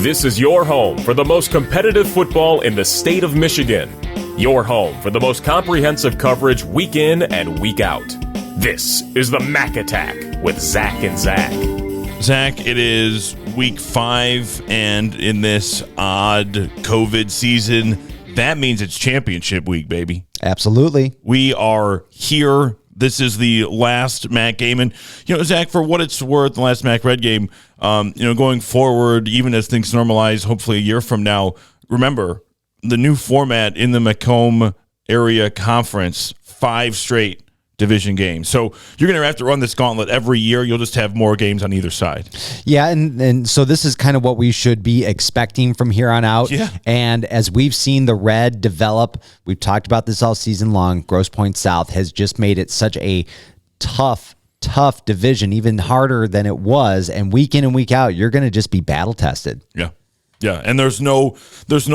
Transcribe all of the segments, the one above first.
This is your home for the most competitive football in the state of Michigan. Your home for the most comprehensive coverage week in and week out. This is the Mac Attack with Zach and Zach. Zach, it is week 5, and in this odd COVID season, that means it's championship week, baby. Absolutely. We are here. This is the last MAC game. And, Zach, for what it's worth, the last MAC Red game, going forward, even as things normalize, hopefully a year from now, remember the new format in the Macomb area conference, 5 straight division games. So you're going to have to run this gauntlet every year. You'll just have more games on either side. Yeah, and so this is kind of what we should be expecting from here on out. Yeah. And as we've seen the Red develop, we've talked about this all season long, Grossmont South has just made it such a tough division, even harder than it was. And week in and week out, you're going to just be battle tested. Yeah. Yeah, and there's no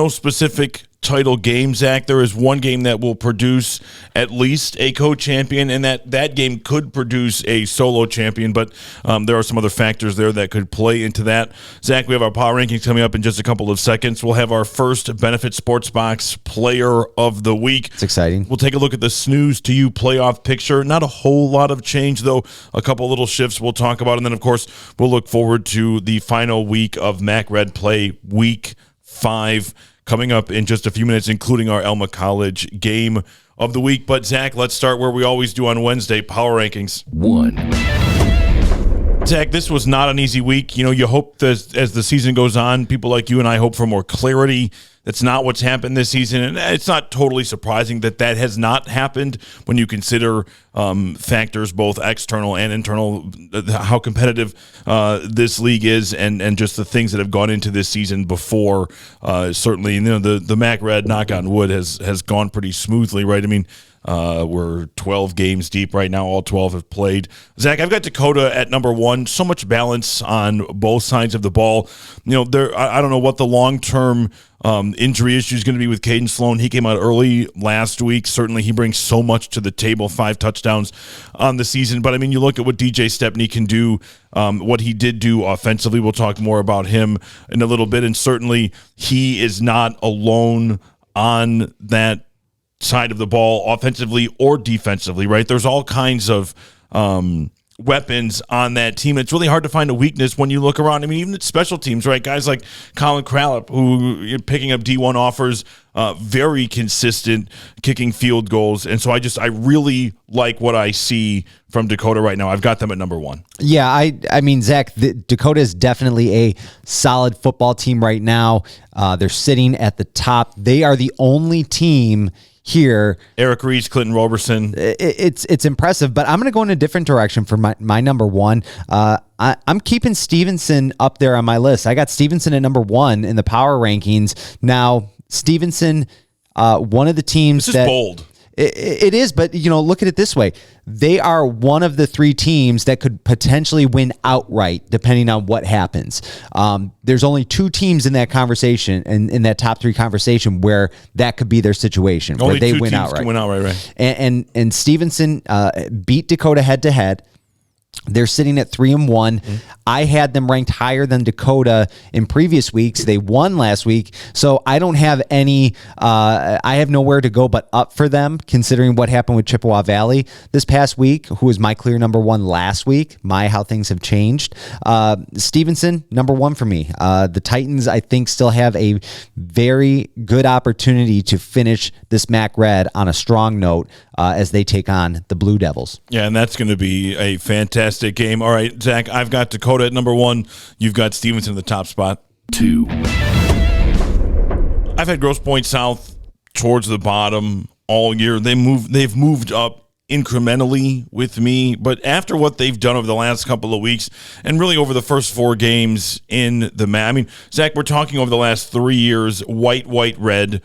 specific title game, Zach. There is one game that will produce at least a co-champion, and that game could produce a solo champion, but there are some other factors there that could play into that. Zach, we have our power rankings coming up in just a couple of seconds. We'll have our first Benefit Sports Box Player of the Week. It's exciting. We'll take a look at the snooze to you playoff picture. Not a whole lot of change, though. A couple little shifts we'll talk about, and then, of course, we'll look forward to the final week of MAC Red play, week 5, coming up in just a few minutes, including our Elma College game of the week. But, Zach, let's start where we always do on Wednesday, power rankings. 1. Zach, this was not an easy week. You hope that as the season goes on, people like you and I hope for more clarity. That's not what's happened this season, and it's not totally surprising that has not happened when you consider factors both external and internal, how competitive this league is, and just the things that have gone into this season before. Certainly, the MAC Red, knock on wood, has gone pretty smoothly, right? I mean, we're 12 games deep right now. All 12 have played. Zach, I've got Dakota at number 1. So much balance on both sides of the ball. I don't know what the long-term injury issue is going to be with Caden Sloan. He came out early last week. Certainly, he brings so much to the table, 5 touchdowns on the season. But, I mean, you look at what DJ Stepney can do, what he did do offensively. We'll talk more about him in a little bit. And certainly, he is not alone on that side of the ball, offensively or defensively, right? There's all kinds of weapons on that team. It's really hard to find a weakness when you look around. I mean, even at special teams, right? Guys like Colin Kralip, who picking up D1 offers, very consistent kicking field goals. And so I really like what I see from Dakota right now. I've got them at number 1. Yeah, I mean, Zach, Dakota is definitely a solid football team right now. They're sitting at the top. They are the only team here. Eric Reese, Clinton Roberson. It's impressive, but I'm going to go in a different direction for my number 1. I'm keeping Stevenson up there on my list. I got Stevenson at number 1 in the power rankings. Now, Stevenson, one of the teams this is bold. It is, but look at it this way. They are one of the 3 teams that could potentially win outright, depending on what happens. There's only 2 teams in that conversation, and in that top 3 conversation, where that could be their situation, only where they 2 win teams outright. can win outright, right? And Stevenson beat Dakota head to head. They're sitting at 3-1. Mm-hmm. I had them ranked higher than Dakota in previous weeks. They won last week, so I don't have any. I have nowhere to go but up for them, considering what happened with Chippewa Valley this past week, who was my clear number 1 last week. How things have changed. Stevenson, number 1 for me. The Titans, I think, still have a very good opportunity to finish this MAC Red on a strong note as they take on the Blue Devils. Yeah, and that's going to be a fantastic game. All right, Zach, I've got Dakota at number 1. You've got Stevenson in the top spot. 2. I've had Grossmont South towards the bottom all year. They've moved up incrementally with me, but after what they've done over the last couple of weeks, and really over the first 4 games in the MAC, I mean, Zach, we're talking over the last 3 years, white, red,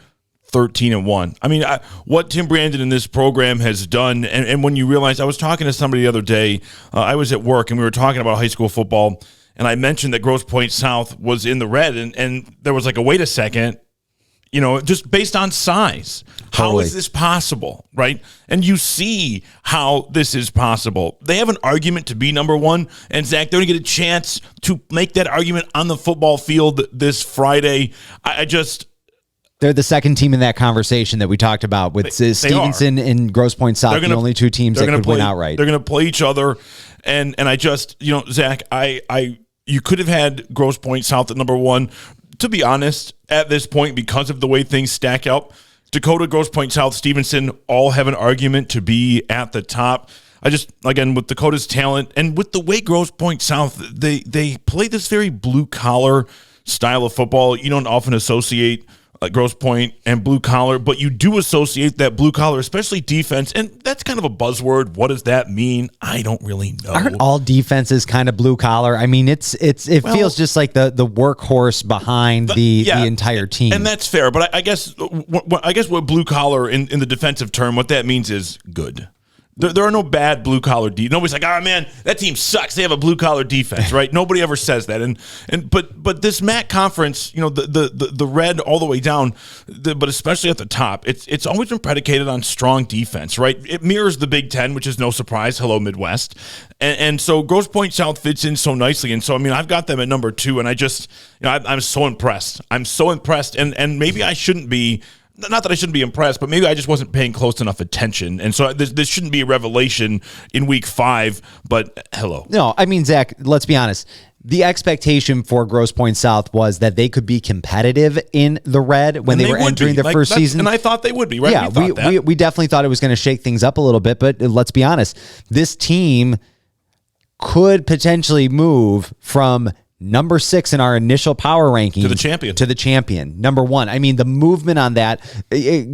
13-1. I mean, what Tim Brandon in this program has done, and when you realize, I was talking to somebody the other day, I was at work, and we were talking about high school football, and I mentioned that Grossmont South was in the red, and there was like a wait a second. just based on size. How Totally. is this possible, right? And you see how this is possible. They have an argument to be number one, and Zach, they're going to get a chance to make that argument on the football field this Friday. They're the second team in that conversation that we talked about with Stevenson and Grosse Pointe South, the only two teams that could win outright. They're going to play each other, and Zach, you could have had Grosse Pointe South at number one. To be honest, at this point, because of the way things stack up, Dakota, Grosse Pointe South, Stevenson all have an argument to be at the top. Again, with Dakota's talent and with the way Grosse Pointe South, they play this very blue-collar style of football. You don't often associate Grosse Pointe and blue collar, but you do associate that blue collar, especially defense, and that's kind of a buzzword. What does that mean? I don't really know. Aren't all defenses kind of blue collar? I mean, it feels just like the workhorse behind the entire team, and that's fair. But I guess what blue collar in the defensive term, what that means is good. There are no bad blue collar defense. Nobody's like, oh man, that team sucks. They have a blue collar defense, right? Nobody ever says that. But this MAC conference, the red all the way down, but especially at the top, it's always been predicated on strong defense, right? It mirrors the Big Ten, which is no surprise. Hello, Midwest, and so Grosse Pointe South fits in so nicely. And so I've got them at number 2, and I'm so impressed. I'm so impressed, and maybe I shouldn't be. Not that I shouldn't be impressed, but maybe I just wasn't paying close enough attention. And so this shouldn't be a revelation in week 5, but hello. No, Zach, let's be honest. The expectation for Grosse Pointe South was that they could be competitive in the red when they were entering their first season. And I thought they would be, right? Yeah, we definitely thought it was going to shake things up a little bit, but let's be honest. This team could potentially move from number 6 in our initial power ranking to the champion. Number 1. The movement on that,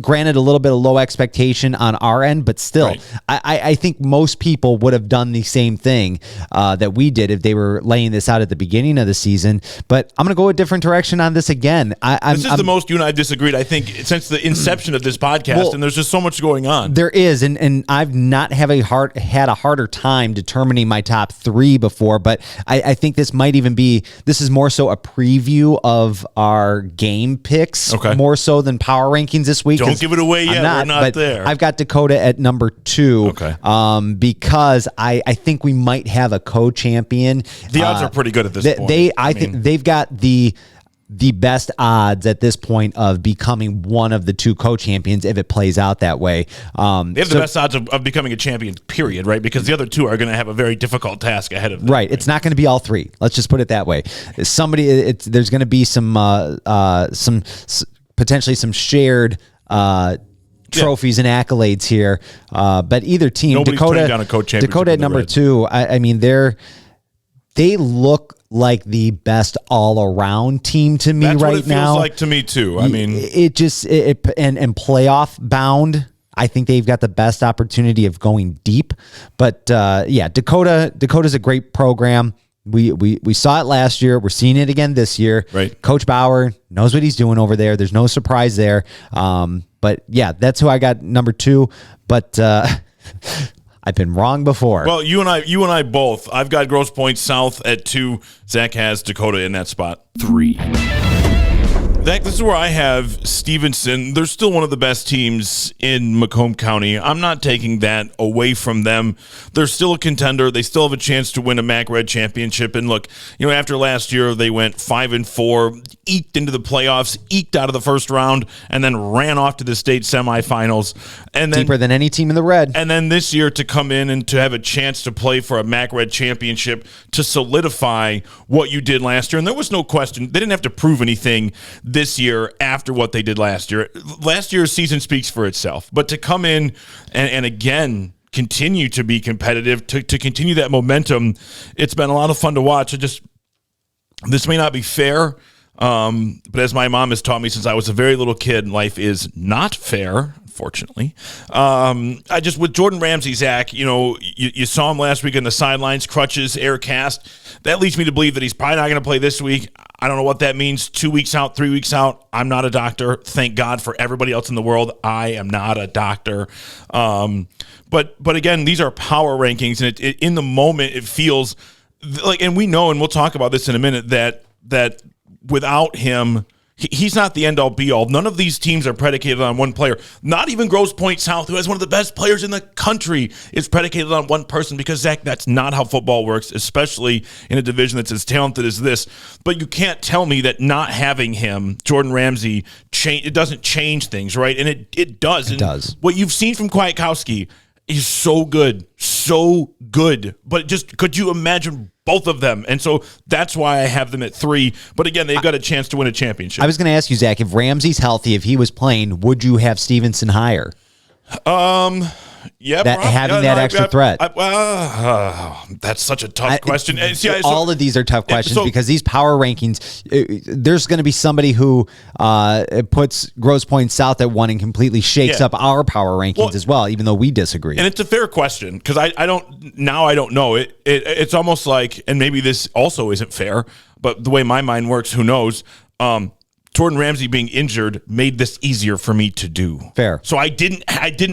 granted a little bit of low expectation on our end, but still, right. I think most people would have done the same thing that we did if they were laying this out at the beginning of the season. But I'm going to go a different direction on this again. This is the most you and I have disagreed, I think, since the inception of this podcast, and there's just so much going on. There is, and I've not had a harder time determining my top 3 before, but I think this might even be. This is more so a preview of our game picks, more so than power rankings this week. Don't give it away yet. We're not there. I've got Dakota at number 2 because I think we might have a co-champion. The odds are pretty good at this point. I think they've got the best odds at this point of becoming one of the 2 co-champions if it plays out that way. They have the best odds of becoming a champion, period, right? Because the other 2 are going to have a very difficult task ahead of them. Right. It's not going to be all 3. Let's just put it that way. There's going to be some potentially some shared trophies and accolades here. But either team, nobody's turning down a co-championship. Dakota at number 2. They look like the best all-around team to me right now. That's what it feels like to me too. And playoff bound. I think they've got the best opportunity of going deep. But Dakota's a great program. We saw it last year. We're seeing it again this year. Right. Coach Bauer knows what he's doing over there. There's no surprise there. But yeah, that's who I got number 2. But I've been wrong before. Well, you and I both. I've got Grosse Pointe South at 2. Zach has Dakota in that spot 3. Zach, this is where I have Stevenson. They're still one of the best teams in Macomb County. I'm not taking that away from them. They're still a contender. They still have a chance to win a MAC Red championship. And look, after last year, they went 5-4, eked into the playoffs, eked out of the first round, and then ran off to the state semifinals. And then, deeper than any team in the red. And then this year to come in and to have a chance to play for a MAC Red championship to solidify what you did last year. And there was no question. They didn't have to prove anything this year after what they did last year. Last year's season speaks for itself. But to come in and again continue to be competitive, to continue that momentum, it's been a lot of fun to watch. This may not be fair, but as my mom has taught me since I was a very little kid, life is not fair, fortunately. With Jordan Ramsey, Zach, you saw him last week in the sidelines, crutches, air cast. That leads me to believe that he's probably not going to play this week. I don't know what that means. 2 weeks out, 3 weeks out. I'm not a doctor. Thank God for everybody else in the world. I am not a doctor. But again, these are power rankings, and in the moment, it feels like, and we know, and we'll talk about this in a minute, that without him, He's not the end-all, be-all. None of these teams are predicated on one player. Not even Grosse Pointe South, who has one of the best players in the country, is predicated on one person because, Zach, that's not how football works, especially in a division that's as talented as this. But you can't tell me that not having him, Jordan Ramsey, it doesn't change things, right? And it does. It does. What you've seen from Kwiatkowski is so good. But just could you imagine both of them? And so that's why I have them at 3. But again, they've got a chance to win a championship. I was going to ask you, Zach, if Ramsey's healthy, if he was playing, would you have Stevenson higher? Yeah, having that extra threat. That's such a tough question. All of these are tough questions because these power rankings, there's going to be somebody who puts Grosse Pointe South at 1 and completely shakes up our power rankings as well, even though we disagree. And it's a fair question because I don't know. It's almost like, and maybe this also isn't fair, but the way my mind works, who knows? Jordan Ramsey being injured made this easier for me to do. Fair. So I didn't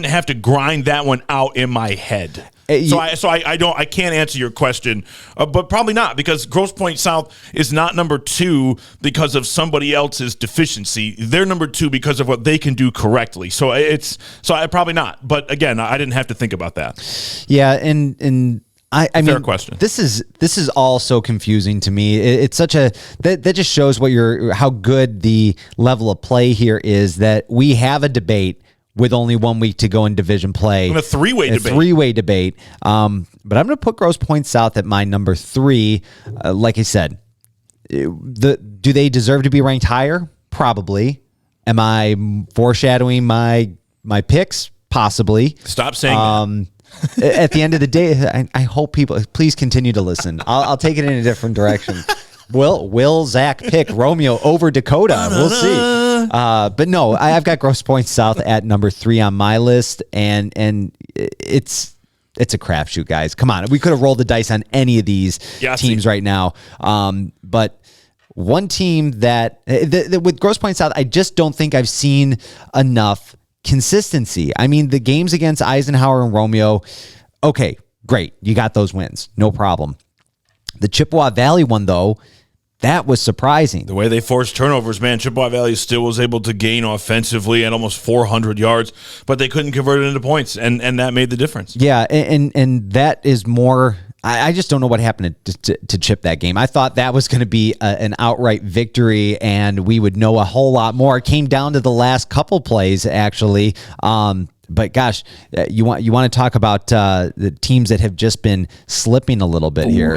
have to grind that one out in my head. I can't answer your question, but probably not because Grosse Pointe South is not number 2 because of somebody else's deficiency. They're number 2 because of what they can do correctly. So I probably not. But again, I didn't have to think about that. Yeah, and I Fair mean, question. This is all so confusing to me. It's such a that just shows how good the level of play here is. That we have a debate with only 1 week to go in division play, and a three-way debate. But I'm going to put Grosse Pointe South at my number 3. Like I said, do they deserve to be ranked higher? Probably. Am I foreshadowing my picks? Possibly. Stop saying that. At the end of the day, I hope people please continue to listen. I'll take it in a different direction. Will Zach pick Romeo over Dakota? We'll see. But no, I've got Grosse Pointe South at number 3 on my list, and it's a crapshoot, guys. Come on, we could have rolled the dice on any of these teams right now. But one team that with Grosse Pointe South, I just don't think I've seen enough consistency. I mean, the games against Eisenhower and Romeo, okay, great. You got those wins. No problem. The Chippewa Valley one, though, that was surprising. The way they forced turnovers, man, Chippewa Valley still was able to gain offensively at almost 400 yards, but they couldn't convert it into points, and that made the difference. Yeah, and that is more... I just don't know what happened to Chip that game. I thought that was going to be an outright victory, and we would know a whole lot more. It came down to the last couple plays, actually. But gosh, you want to talk about the teams that have just been slipping a little bit here.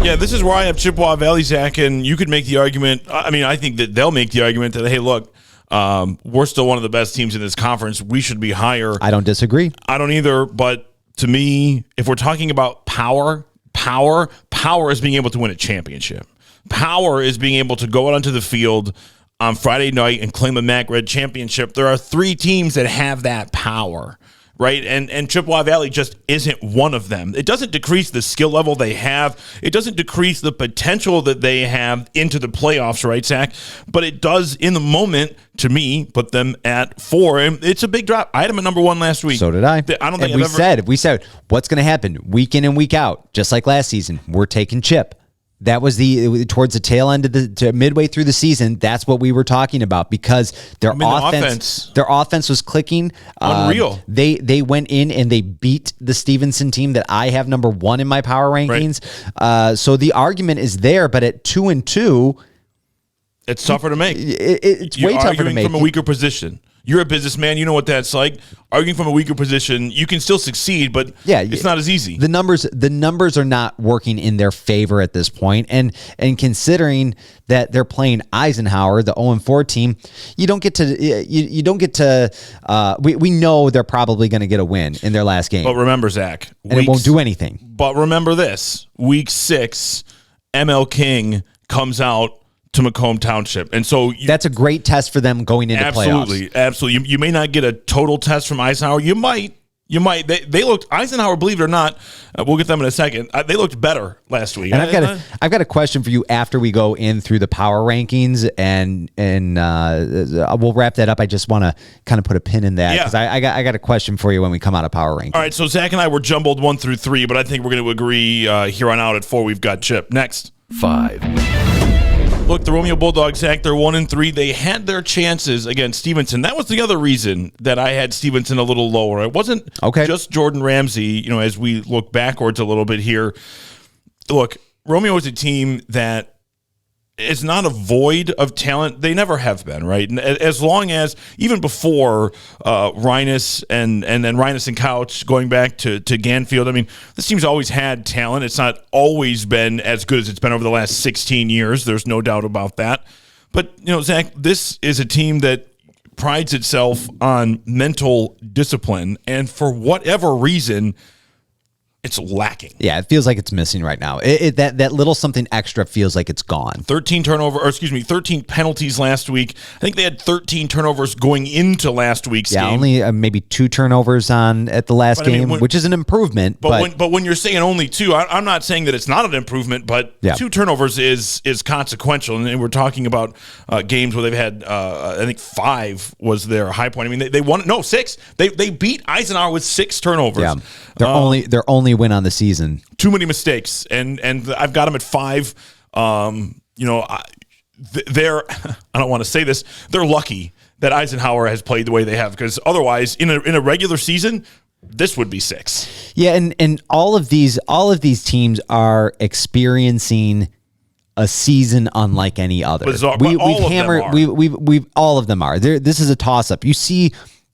Yeah, this is where I have Chippewa Valley, Zach, and you could make the argument. I mean, I think that they'll make the argument that, hey, look, we're still one of the best teams in this conference. We should be higher. I don't disagree. I don't either, but to me, if we're talking about power is being able to win a championship. Power is being able to go out onto the field on Friday night and claim a MAC Red championship. There are 3 teams that have that power, right? And Chippewa Valley just isn't one of them. It doesn't decrease the skill level they have. It doesn't decrease the potential that they have into the playoffs, right, Zach? But it does, in the moment, to me, put them at 4. And it's a big drop. I had them at number 1 last week. So did I. I don't think we said, what's going to happen week in and week out, just like last season, we're taking Chip. That was towards the tail end of midway through the season. That's what we were talking about because their offense was clicking. Unreal. They went in and they beat the Stevenson team that I have number 1 in my power rankings. Right. So the argument is there, but at 2-2, it's tougher to make. It's way tougher to make. From a weaker position. You're a businessman. You know what that's like. Arguing from a weaker position, you can still succeed, but it's not as easy. The numbers are not working in their favor at this point, and considering that they're playing Eisenhower, the 0-4 team, you don't get to. We know they're probably going to get a win in their last game. But remember, Zach, it won't do anything. But remember this: Week 6, ML King comes out to Macomb Township. And so that's a great test for them going into playoffs. Absolutely. You may not get a total test from Eisenhower. You might. They looked, Eisenhower, believe it or not, we'll get them in a second. They looked better last week. And I've got a question for you after we go in through the power rankings, and we'll wrap that up. I just want to kind of put a pin in that because I got a question for you when we come out of power rankings. All right, so Zach and I were jumbled 1 through 3, but I think we're going to agree here on out at 4. We've got Chip. Next. 5. Look, the Romeo Bulldogs, Zach, they're 1-3. They had their chances against Stevenson. That was the other reason that I had Stevenson a little lower. It wasn't just Jordan Ramsey, as we look backwards a little bit here. Look, Romeo is a team that is not a void of talent. They never have been, right? And as long as, even before Reines and then Reines and Couch, going back to Ganfield, I mean, this team's always had talent. It's not always been as good as it's been over the last 16 years. There's no doubt about that. But, Zach, this is a team that prides itself on mental discipline, and for whatever reason, it's lacking. Yeah, it feels like it's missing right now. That little something extra feels like it's gone. 13 penalties last week. I think they had 13 turnovers going into last week's game. Yeah, only maybe 2 turnovers at the last game, which is an improvement. But when you're saying only 2, I'm not saying that it's not an improvement, but 2 turnovers is consequential. And we're talking about games where they've had, I think 5 was their high point. I mean, they won, 6. They beat Eisenhower with 6 turnovers. Yeah, they're only win on the season. Too many mistakes, and I've got them at 5. They're I don't want to say this. They're lucky that Eisenhower has played the way they have, because otherwise, in a regular season, this would be 6. Yeah, and all of these teams are experiencing a season unlike any other. Bizarre, all of them are. This is a toss up. You see.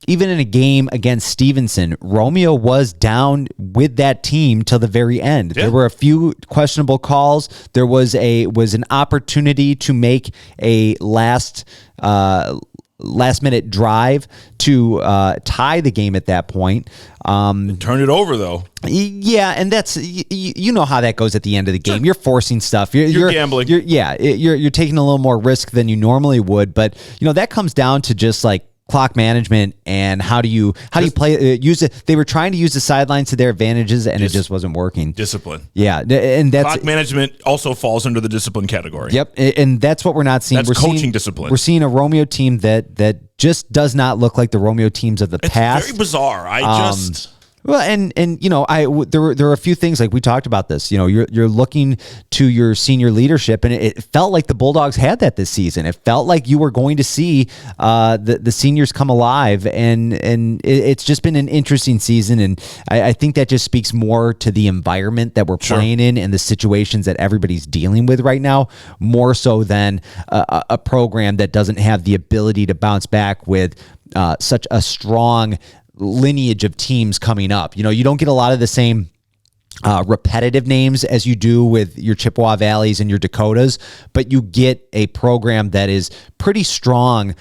Even in a game against Stevenson, Romeo was down with that team till the very end. Yeah. There were a few questionable calls. There was an opportunity to make a last minute drive to tie the game at that point. Turn it over though. Yeah, and that's you know how that goes at the end of the game. You're forcing stuff. You're gambling. You're taking a little more risk than you normally would. But that comes down to just like clock management and how do you play use it. They were trying to use the sidelines to their advantages, and it just wasn't working. Discipline. Yeah, and that's clock management also falls under the discipline category. Yep, and that's what we're not seeing. That's coaching discipline. We're seeing a Romeo team that just does not look like the Romeo teams of the past. It's very bizarre. Well, and there were a few things, like we talked about this. You're looking to your senior leadership, and it felt like the Bulldogs had that this season. It felt like you were going to see the seniors come alive, and it's just been an interesting season. And I think that just speaks more to the environment that we're playing in and the situations that everybody's dealing with right now, more so than a program that doesn't have the ability to bounce back with such a strong lineage of teams coming up. You don't get a lot of the same repetitive names as you do with your Chippewa Valleys and your Dakotas, but you get a program that is pretty strong,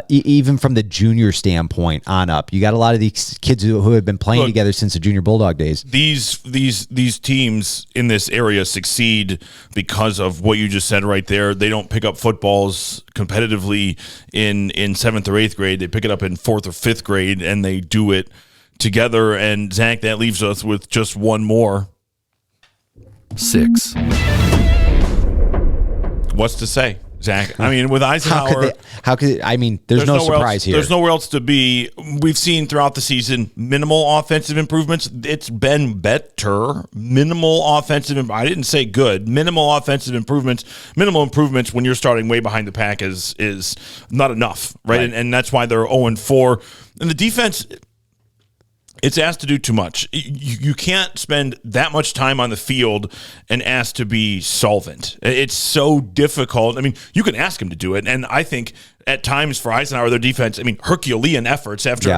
even from the junior standpoint on up. You got a lot of these kids who have been playing together since the junior Bulldog days. These teams in this area succeed because of what you just said right there. They don't pick up footballs competitively in 7th or 8th grade. They pick it up in 4th or 5th grade, and they do it together. And Zach, that leaves us with just one more. 6. What's to say, Zach? I mean, with Eisenhower, there's no surprise here. There's nowhere else to be. We've seen throughout the season minimal offensive improvements. It's been better. Minimal offensive. I didn't say good. Minimal offensive improvements. Minimal improvements when you're starting way behind the pack is not enough, right? And that's why they're 0-4. And the defense, it's asked to do too much. You can't spend that much time on the field and ask to be solvent. It's so difficult. I mean, you can ask them to do it, and I think at times for Eisenhower, their defense, Herculean efforts after,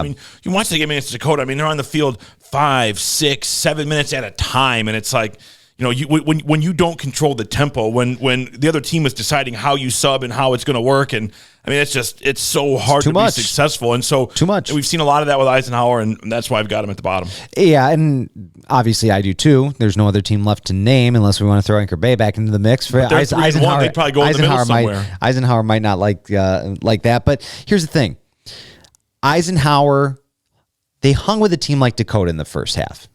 you watch the game against Dakota, they're on the field 5, 6, 7 minutes at a time, and it's like, when you don't control the tempo, when the other team is deciding how you sub and how it's going to work, and it's so hard to be successful, and so too much. We've seen a lot of that with Eisenhower, and that's why I've got him at the bottom. Yeah, and obviously I do too. There's no other team left to name unless we want to throw Anchor Bay back into the mix. For Eisenhower, they'd probably go in the middle somewhere. Eisenhower might not like that, but here's the thing: Eisenhower, they hung with a team like Dakota in the first half.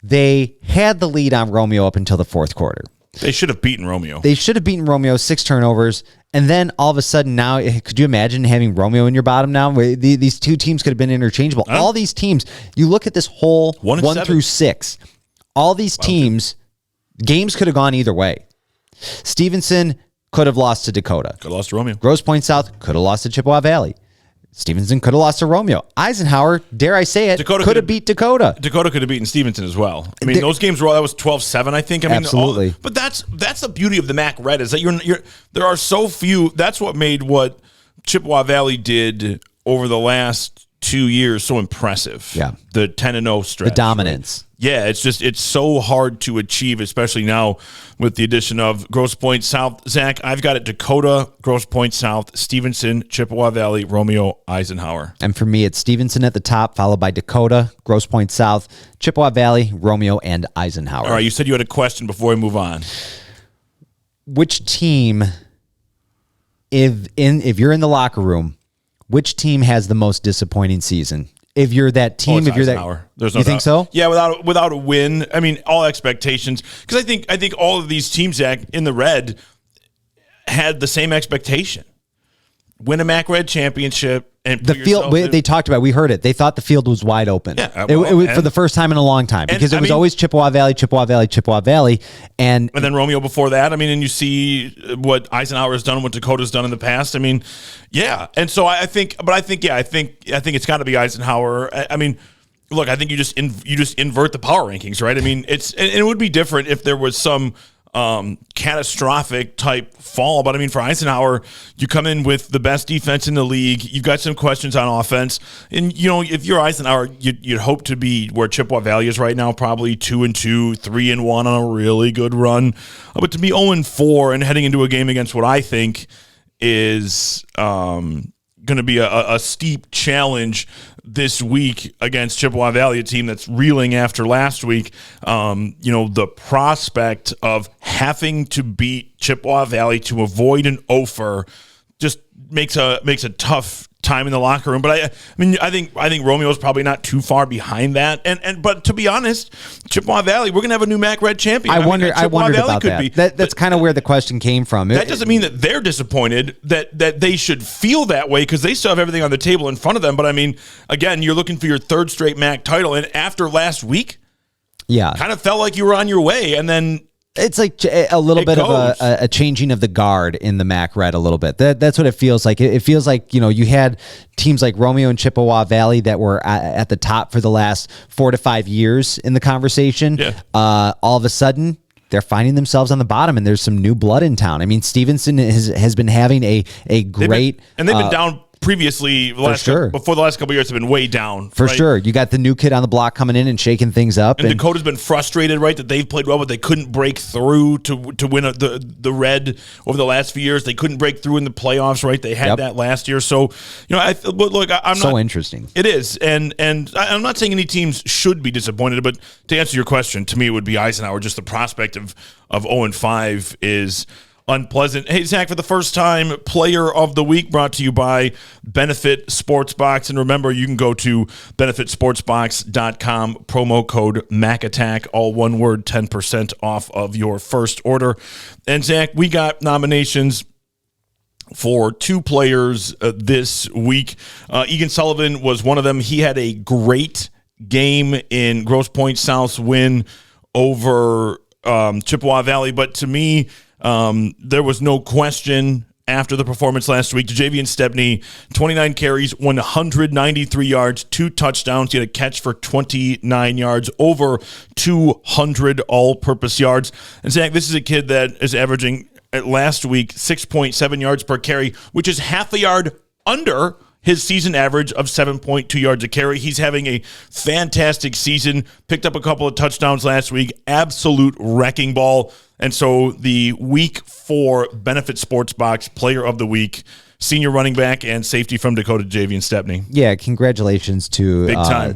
They had the lead on Romeo up until the 4th quarter. They should have beaten Romeo. 6 turnovers. And then all of a sudden now, could you imagine having Romeo in your bottom now? These two teams could have been interchangeable. All these teams, you look at this whole 1 through 6, all these teams, games could have gone either way. Stevenson could have lost to Dakota. Could have lost to Romeo. Grosse Pointe South could have lost to Chippewa Valley. Stevenson could have lost to Romeo. Eisenhower, dare I say it, Dakota could have beat Dakota. Dakota could have beaten Stevenson as well. I mean, those games were that was 12-7, I think. I mean, Absolutely. But that's the beauty of the MAC Red is that there are so few. That's what made what Chippewa Valley did over the last 2 years so impressive. Yeah. The 10-0 stretch. The dominance. Right? Yeah, it's so hard to achieve, especially now with the addition of Grosse Pointe South. Zach, I've got it Dakota, Grosse Pointe South, Stevenson, Chippewa Valley, Romeo, Eisenhower. And for me, it's Stevenson at the top, followed by Dakota, Grosse Pointe South, Chippewa Valley, Romeo, and Eisenhower. All right, you said you had a question before we move on. Which team, if you're in the locker room, which team has the most disappointing season? If you're that team, if you're Eisenhower. There's no you think doubt. so? Yeah, without a win. I mean, all expectations. Because I think all of these teams, Zach, in the red had the same expectation: win a MAC Red championship. And The field, they talked about it. We heard it. They thought the field was wide open. Yeah, it was for the first time in a long time because it was always Chippewa Valley, Chippewa Valley, Chippewa Valley, and then Romeo before that. I mean, and you see what Eisenhower has done, what Dakota's done in the past. I mean, yeah. And so I think it's got to be Eisenhower. I mean, look, I think you just invert the power rankings, right? I mean, it would be different if there was some catastrophic type fall. But I mean, for Eisenhower, you come in with the best defense in the league. You've got some questions on offense. And, you know, if you're Eisenhower, you'd hope to be where Chippewa Valley is right now, probably 2-2, 3-1 on a really good run. But to be 0-4 and heading into a game against what I think is going to be a steep challenge this week against Chippewa Valley, a team that's reeling after last week. The prospect of having to beat Chippewa Valley to avoid an offer just makes a tough time in the locker room. But I think Romeo's probably not too far behind that. But to be honest, Chippewa Valley, we're gonna have a new MAC Red champion. I wondered Valley about that. That's kind of where the question came from. That doesn't mean that they're disappointed, that they should feel that way, because they still have everything on the table in front of them. But I mean, again, you're looking for your third straight MAC title, and after last week, kind of felt like you were on your way, and then it's like a little bit of a changing of the guard in the MAC Red a little bit. That's what it feels like. It feels like, you had teams like Romeo and Chippewa Valley that were at the top for the last 4 to 5 years in the conversation. Yeah. All of a sudden, they're finding themselves on the bottom, and there's some new blood in town. I mean, Stevenson has been having a great... They've been down previously before the last couple of years have been way down. For sure. You got the new kid on the block coming in and shaking things up. And Dakota's been frustrated, right, that they've played well, but they couldn't break through to win the Red over the last few years. They couldn't break through in the playoffs, right? They had that last year. So, I'm so interesting. It is. And I'm not saying any teams should be disappointed, but to answer your question, to me it would be Eisenhower. Just the prospect of 0-5 is unpleasant. Hey, Zach, for the first time, Player of the Week brought to you by Benefit Sportsbox. And remember, you can go to benefitsportsbox.com, promo code MACATTACK, all one word, 10% off of your first order. And Zach, we got nominations for 2 players this week. Egan Sullivan was one of them. He had a great game in Grosse Pointe South's win over Chippewa Valley. But to me, there was no question after the performance last week. Javian Stepney, 29 carries, 193 yards, 2 touchdowns. He had a catch for 29 yards, over 200 all-purpose yards. And Zach, this is a kid that is averaging last week 6.7 yards per carry, which is half a yard under his season average of 7.2 yards a carry. He's having a fantastic season. Picked up a couple of touchdowns last week. Absolute wrecking ball. And so the Week 4 Benefit Sportsbox Player of the Week, senior running back and safety from Dakota, Javian Stepney. Yeah, congratulations to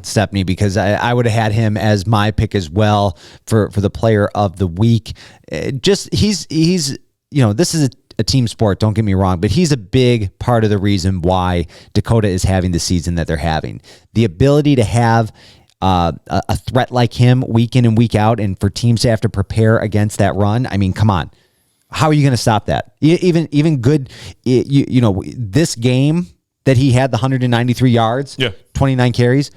Stepney, because I would have had him as my pick as well for the Player of the Week. He's this is a team sport, don't get me wrong, but he's a big part of the reason why Dakota is having the season that they're having. The ability to have a threat like him week in and week out, and for teams to have to prepare against that run, I mean, come on. How are you going to stop that? Even good, this game that he had the 193 yards, 29 carries,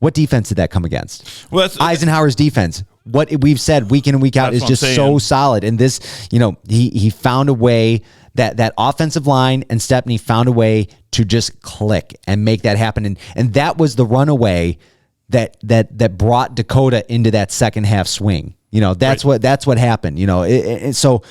what defense did that come against? Well, Eisenhower's defense. What we've said week in and week out is just so solid. And this, he found a way that offensive line and Stepney found a way to just click and make that happen. And that was the runaway that brought Dakota into that second half swing. That's what happened. So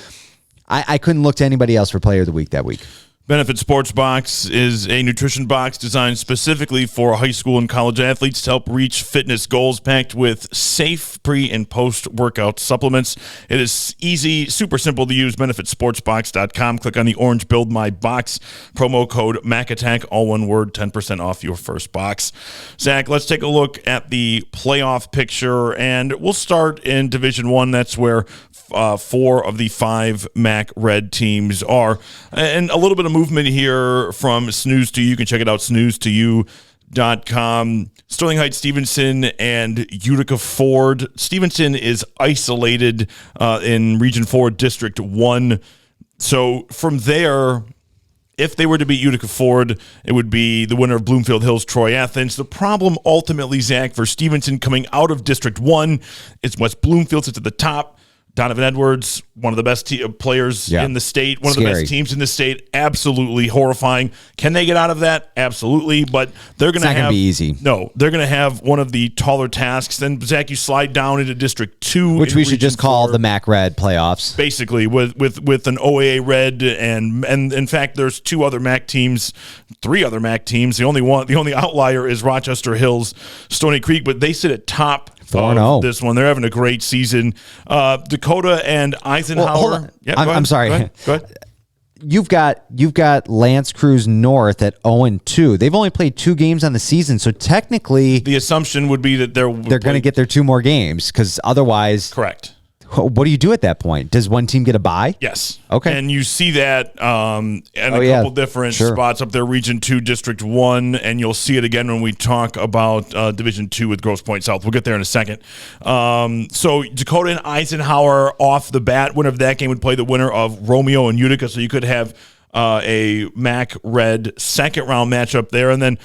I couldn't look to anybody else for player of the week that week. Benefit Sports Box is a nutrition box designed specifically for high school and college athletes to help reach fitness goals, packed with safe pre- and post-workout supplements. It is easy, super simple to use. BenefitSportsBox.com. Click on the orange Build My Box. Promo code MACATACK, all one word, 10% off your first box. Zach, let's take a look at the playoff picture, and we'll start in Division I. That's where 4 of the 5 MAC Red teams are. And a little bit of movement here from Snooze to You. You can check it out, snooze2u.com. Sterling Heights, Stevenson, and Utica Ford. Stevenson is isolated in Region 4, District 1. So from there, if they were to beat Utica Ford, it would be the winner of Bloomfield Hills, Troy Athens. The problem ultimately, Zach, for Stevenson coming out of District 1 is West Bloomfield sits at the top. Donovan Edwards, one of the best players in the state, one of the best teams in the state. Absolutely horrifying. Can they get out of that? Absolutely, but they're going to have. It's not going to be easy. No, they're going to have one of the taller tasks. Then Zach, you slide down into District 2, which we should just call the MAC Red playoffs. Basically, with an OAA Red, and in fact, there's 2 other MAC teams, 3 other MAC teams. The only outlier is Rochester Hills, Stony Creek, but they sit at top. 4-0. This one. They're having a great season. Dakota and Eisenhower. Well, hold on. Yeah, I'm sorry. Go ahead. You've got Lance Cruz North at 0-2. They've only played 2 games on the season, so technically the assumption would be that they're going to get their 2 more games, because otherwise, correct. What do you do at that point? Does one team get a bye? Yes. Okay. And you see that in a couple different spots up there, Region 2, District 1, and you'll see it again when we talk about Division 2 with Grosse Pointe South. We'll get there in a second. So Dakota and Eisenhower off the bat, winner of that game would play the winner of Romeo and Utica, so you could have a MAC Red second-round matchup there. And then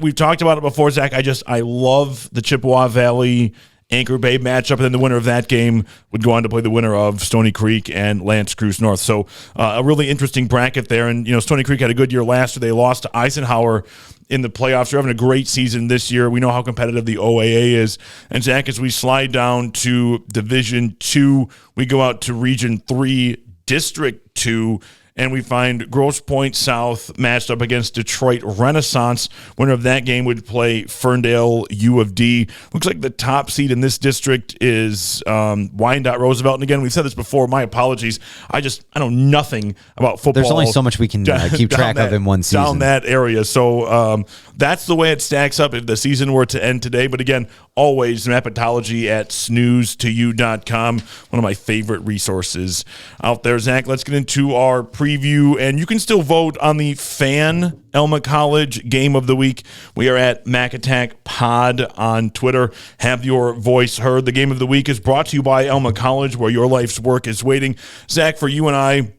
we've talked about it before, Zach. I love the Chippewa Valley Anchor Bay matchup, and then the winner of that game would go on to play the winner of Stony Creek and Lance Cruz North. So a really interesting bracket there. And, Stony Creek had a good year last year. They lost to Eisenhower in the playoffs. They're having a great season this year. We know how competitive the OAA is. And, Zach, as we slide down to Division 2, we go out to Region 3, District 2, and we find Grosse Pointe South matched up against Detroit Renaissance. Winner of that game would play Ferndale U of D. Looks like the top seed in this district is Wyandotte Roosevelt. And again, we've said this before. My apologies. I know nothing about football. There's only so much we can keep track of in one season. Down that area. So that's the way it stacks up if the season were to end today. But again, always Mapatology at snooze2u.com. One of my favorite resources out there. Zach, let's get into our preview, and you can still vote on the Fan Elma College Game of the Week. We are at Mac Attack Pod on Twitter. Have your voice heard. The Game of the Week is brought to you by Elma College, where your life's work is waiting. Zach, for you and I,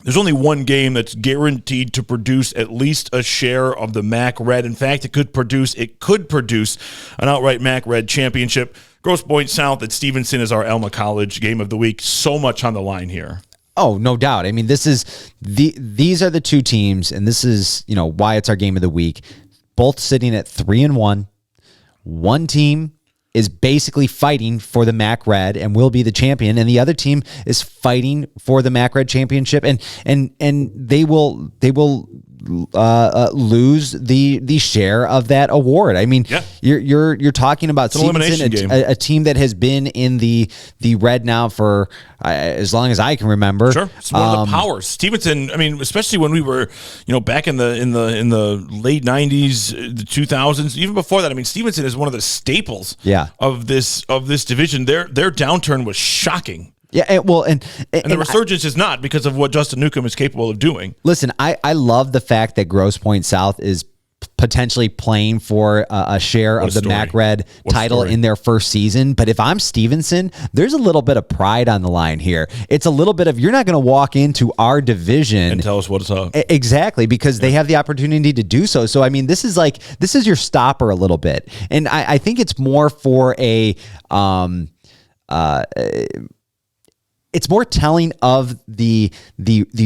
there's only one game that's guaranteed to produce at least a share of the MAC Red. In fact, it could produce an outright MAC Red championship. Grosse Pointe South at Stevenson is our Elma College Game of the Week. So much on the line here. Oh, no doubt. I mean, these are the 2 teams, and this is, why it's our Game of the Week. Both sitting at 3-1. One team is basically fighting for the MAC Red and will be the champion, and the other team is fighting for the MAC Red championship, and they will lose the share of that award. I mean, you're talking about Stevenson, a team that has been in the Red now for as long as I can remember. Sure, it's one of the powers. Stevenson. I mean, especially when we were, back in the late '90s, the 2000s, even before that. I mean, Stevenson is one of the staples. Of this division. Their downturn was shocking. Yeah, and the resurgence is not because of what Justin Newcomb is capable of doing. Listen, I love the fact that Grosse Pointe South is potentially playing for a share of the MAC Red title in their first season. But if I'm Stevenson, there's a little bit of pride on the line here. It's a little bit of, you're not going to walk into our division and tell us what's up. Exactly, because they have the opportunity to do so. So, I mean, this is your stopper a little bit. And I think it's more for it's more telling of the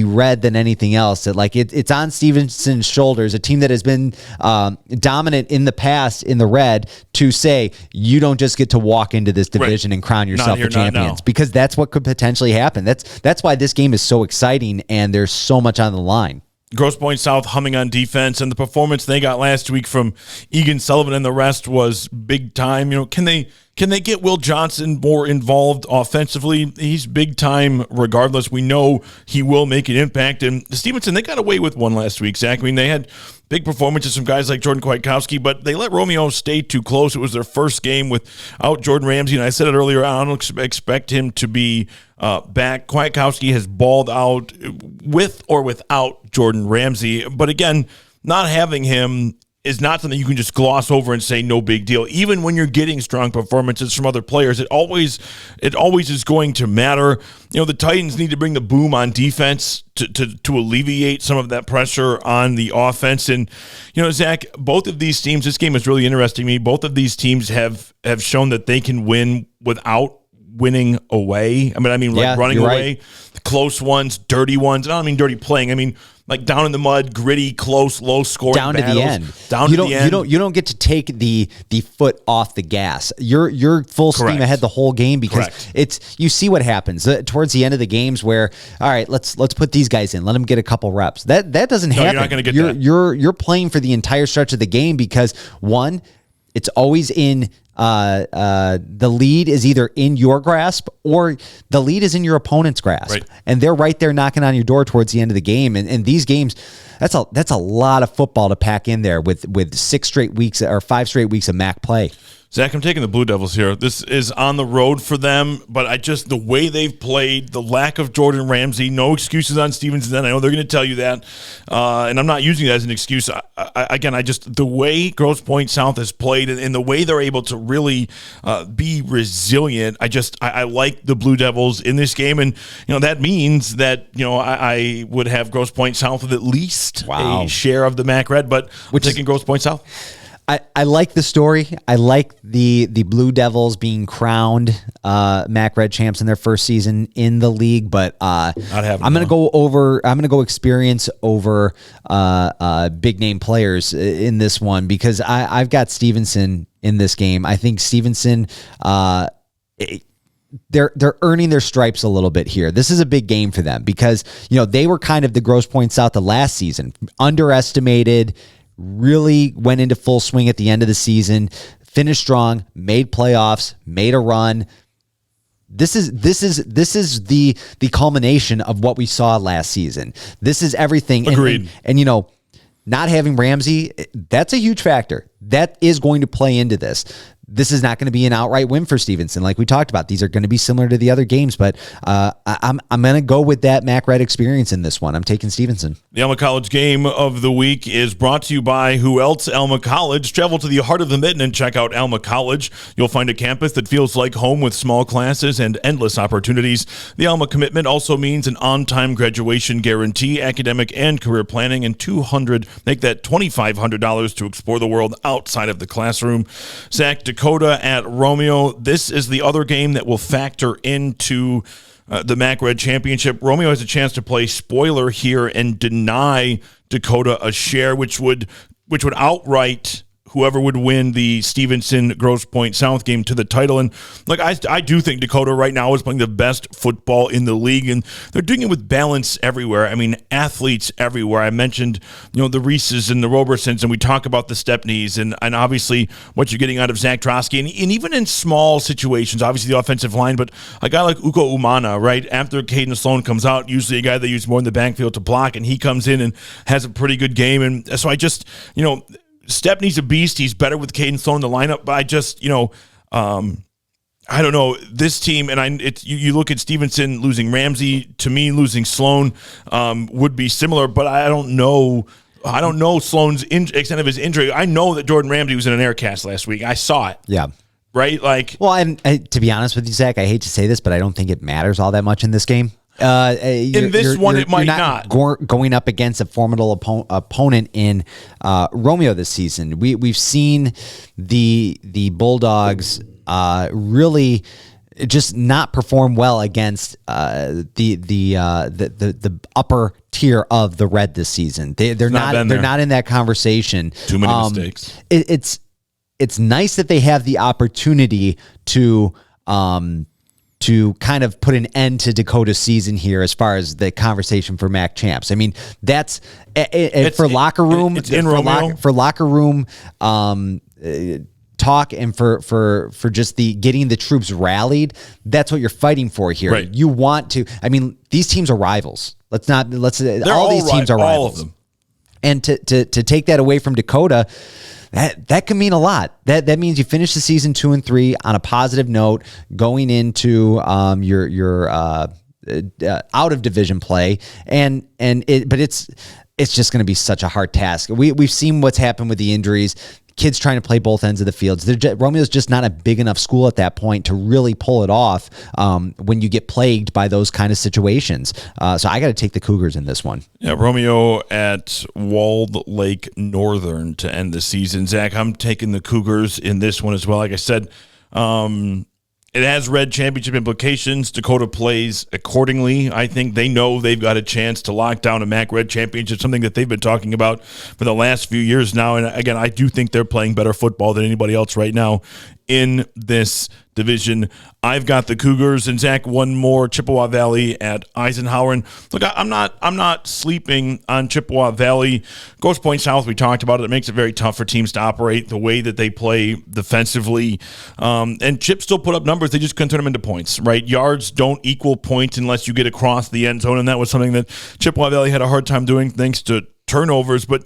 red than anything else. That like it's on Stevenson's shoulders, a team that has been dominant in the past in the red, to say you don't just get to walk into this division and crown yourself a champions, because that's what could potentially happen. That's why this game is so exciting and there's so much on the line. Grosse Pointe South humming on defense, and the performance they got last week from Egan Sullivan and the rest was big time. Can they get Will Johnson more involved offensively? He's big time regardless. We know he will make an impact. And Stevenson, they got away with one last week, Zach. I mean, they had big performances from guys like Jordan Kwiatkowski, but they let Romeo stay too close. It was their first game without Jordan Ramsey, and I said it earlier, I don't expect him to be back. Kwiatkowski has balled out with or without Jordan Ramsey, but again, not having him is not something you can just gloss over and say no big deal. Even when you're getting strong performances from other players, it always is going to matter. The Titans need to bring the boom on defense to alleviate some of that pressure on the offense. And Zach, both of these teams, this game is really interesting to me. Both of these teams have shown that they can win without winning away. I mean, running away, right. Close ones, dirty ones. I don't mean dirty playing. I mean, like down in the mud, gritty, close, low scoring down battles. To the end. You don't get to take the foot off the gas. You're full steam ahead the whole game, because you see what happens towards the end of the games where, all right, let's put these guys in, let them get a couple reps. That doesn't happen. You're not going to get that. You're playing for the entire stretch of the game, because one, it's always in the lead is either in your grasp or the lead is in your opponent's grasp. Right. And they're right there knocking on your door towards the end of the game. And these games, that's a lot of football to pack in there with 5 straight weeks of MAC play. Zach, I'm taking the Blue Devils here. This is on the road for them, but the way they've played, the lack of Jordan Ramsey, no excuses on Stevenson. I know they're going to tell you that, and I'm not using that as an excuse. The way Grosse Pointe South has played and the way they're able to really be resilient, I like the Blue Devils in this game, and that means that I would have Grosse Pointe South with at least a share of the MAC Red, but we're taking Grosse Pointe South. I like the story. I like the Blue Devils being crowned MAC Red champs in their first season in the league, but I'm going to go experience over big name players in this one, because I've got Stevenson in this game. I think Stevenson they're earning their stripes a little bit here. This is a big game for them, because they were kind of the Grosse Pointe South the last season, underestimated. Really went into full swing at the end of the season, finished strong, made playoffs, made a run. This is the culmination of what we saw last season. This is everything. Agreed. And not having Ramsey, that's a huge factor. That is going to play into this. This is not going to be an outright win for Stevenson, like we talked about. These are going to be similar to the other games, but I'm going to go with that MAC Red experience in this one. I'm taking Stevenson. The Alma College game of the week is brought to you by who else? Alma College. Travel to the heart of the Mitten and check out Alma College. You'll find a campus that feels like home with small classes and endless opportunities. The Alma commitment also means an on-time graduation guarantee, academic and career planning, and $225 to explore the world outside of the classroom. Zach, Dakota at Romeo. This is the other game that will factor into the MAC Red Championship. Romeo has a chance to play spoiler here and deny Dakota a share, which would outright whoever would win the Stevenson Grosse Pointe South game to the title. And look, I do think Dakota right now is playing the best football in the league, and they're doing it with balance everywhere. I mean, athletes everywhere. I mentioned, the Reeses and the Robersons, and we talk about the Stepneys and obviously what you're getting out of Zach Drosky. And even in small situations, obviously the offensive line, but a guy like Uko Umana, right, after Caden Sloan comes out, usually a guy they use more in the backfield to block, and he comes in and has a pretty good game. And so I just, Stepney's a beast. He's better with Caden Sloan in the lineup, but I just, I don't know, this team, and you look at Stevenson losing Ramsey. To me, losing Sloan would be similar, but I don't know Sloan's extent of his injury. I know that Jordan Ramsey was in an air cast last week. I saw it. Yeah. Right? And to be honest with you, Zach, I hate to say this, but I don't think it matters all that much in this game. In this one, it might not. Going up against a formidable opponent in Romeo this season. We've seen the Bulldogs really just not perform well against the upper tier of the red this season. They're not in that conversation. Too many mistakes. It's nice that they have the opportunity to kind of put an end to Dakota's season here as far as the conversation for MAC champs. I mean, that's for locker room. It's in Romeo. For locker room talk and for just getting the troops rallied. That's what you're fighting for here. Right. You want to. I mean, these teams are rivals. They're all these teams are rivals. All of them. And to take that away from Dakota, that can mean a lot. That means you finish the season 2-3 on a positive note, going into your out of division play, but it's just going to be such a hard task. We've seen what's happened with the injuries. Kids trying to play both ends of the fields. Romeo's just not a big enough school at that point to really pull it off when you get plagued by those kind of situations. So I got to take the Cougars in this one. Yeah, Romeo at Walled Lake Northern to end the season. Zach, I'm taking the Cougars in this one as well. Like I said, it has red championship implications. Dakota plays accordingly. I think they know they've got a chance to lock down a MAC red championship, something that they've been talking about for the last few years now. And again, I do think they're playing better football than anybody else right now in this division. I've got the Cougars, and Zach, one more, Chippewa Valley at Eisenhower. And look, I'm not sleeping on Chippewa Valley. Grosse Pointe South, we talked about it. It makes it very tough for teams to operate the way that they play defensively. And Chip still put up numbers. They just couldn't turn them into points, right? Yards don't equal points unless you get across the end zone, and that was something that Chippewa Valley had a hard time doing thanks to turnovers. But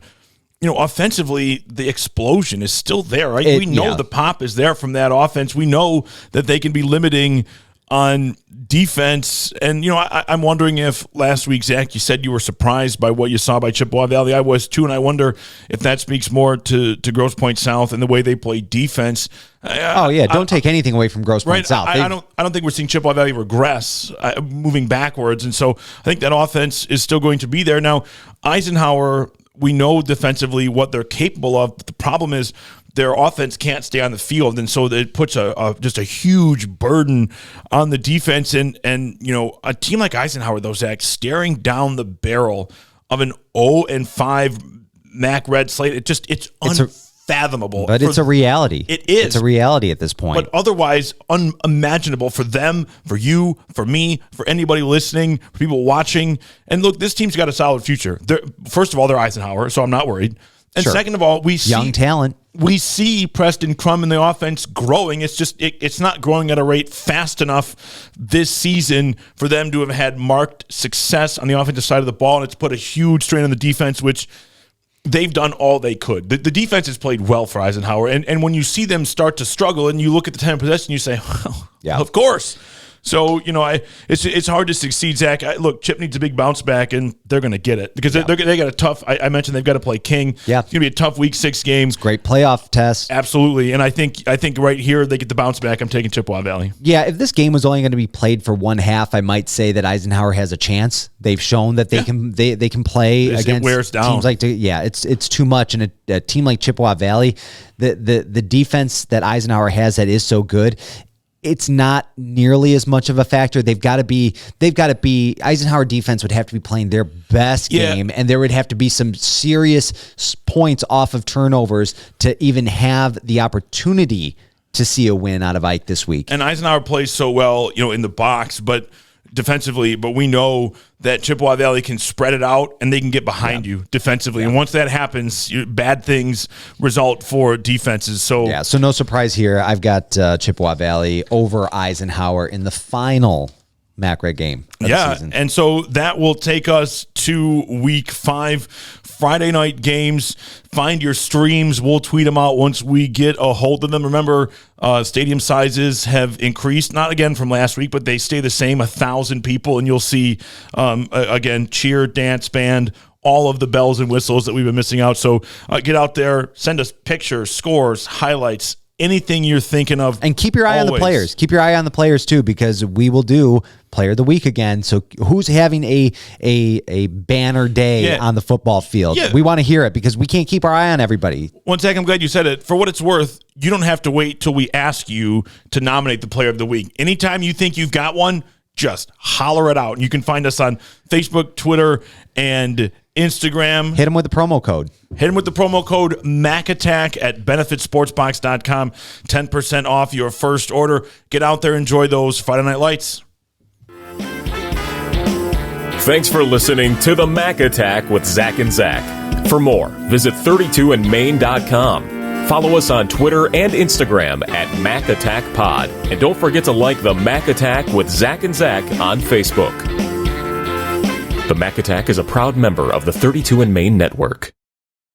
offensively, the explosion is still there, right? We know the pop is there from that offense. We know that they can be limiting on defense. And, I'm wondering if last week, Zach, you said you were surprised by what you saw by Chippewa Valley. I was too, and I wonder if that speaks more to Grosse Pointe South and the way they play defense. Don't take anything away from Grosse Pointe South. I don't think we're seeing Chippewa Valley regress, moving backwards. And so I think that offense is still going to be there. Now, Eisenhower, we know defensively what they're capable of, but the problem is their offense can't stay on the field, and so it puts just a huge burden on the defense. And a team like Eisenhower, though, Zach, staring down the barrel of an 0-5 MAC red slate, it's unfathomable. But it's a reality. It is. It's a reality at this point. But otherwise unimaginable for them, for you, for me, for anybody listening, for people watching. And look, this team's got a solid future. First of all, they're Eisenhower, so I'm not worried. And second of all, we see young talent. We see Preston Crum in the offense growing. It's just it's not growing at a rate fast enough this season for them to have had marked success on the offensive side of the ball, and it's put a huge strain on the defense, which they've done all they could. The defense has played well for Eisenhower, and when you see them start to struggle and you look at the time of possession, you say, well, yeah, of course. So, it's hard to succeed, Zach. Look, Chip needs a big bounce back, and they're going to get it because they got a tough. I mentioned they've got to play King. Yeah, it's going to be a tough Week 6 game. Great playoff test. Absolutely, and I think right here they get the bounce back. I'm taking Chippewa Valley. Yeah, if this game was only going to be played for one half, I might say that Eisenhower has a chance. They've shown that they can play against it wears down. Teams like it's too much, and a team like Chippewa Valley, the defense that Eisenhower has that is so good. It's not nearly as much of a factor. They've got to be Eisenhower defense would have to be playing their best game, and there would have to be some serious points off of turnovers to even have the opportunity to see a win out of Ike this week. And Eisenhower plays so well, in the box, but defensively, but we know that Chippewa Valley can spread it out and they can get behind you defensively. And once that happens, bad things result for defenses. So no surprise here. I've got Chippewa Valley over Eisenhower in the final MAC Red game of the season. And so that will take us to Week 5. Friday night games. Find your streams. We'll tweet them out once we get a hold of them. Remember, stadium sizes have increased, not again from last week, but they stay the same, 1,000 people, and you'll see, again, cheer, dance band, all of the bells and whistles that we've been missing out. So get out there, send us pictures, scores, highlights, anything you're thinking of. And keep your eye on the always. players. Keep your eye on the players too, because we will do Player of the Week again. So who's having a banner day on the football field? Yeah. We want to hear it because we can't keep our eye on everybody. One sec, I'm glad you said it. For what it's worth, you don't have to wait till we ask you to nominate the Player of the Week. Anytime you think you've got one, just holler it out. And you can find us on Facebook, Twitter, and Instagram. Hit them with the promo code. Hit them with the promo code MACATACK at benefitsportsbox.com. 10% off your first order. Get out there, enjoy those Friday Night Lights. Thanks for listening to the Mac Attack with Zach and Zach. For more, visit 32andmain.com. Follow us on Twitter and Instagram at Mac Attack Pod. And don't forget to like the Mac Attack with Zach and Zach on Facebook. The Mac Attack is a proud member of the 32 and Main Network.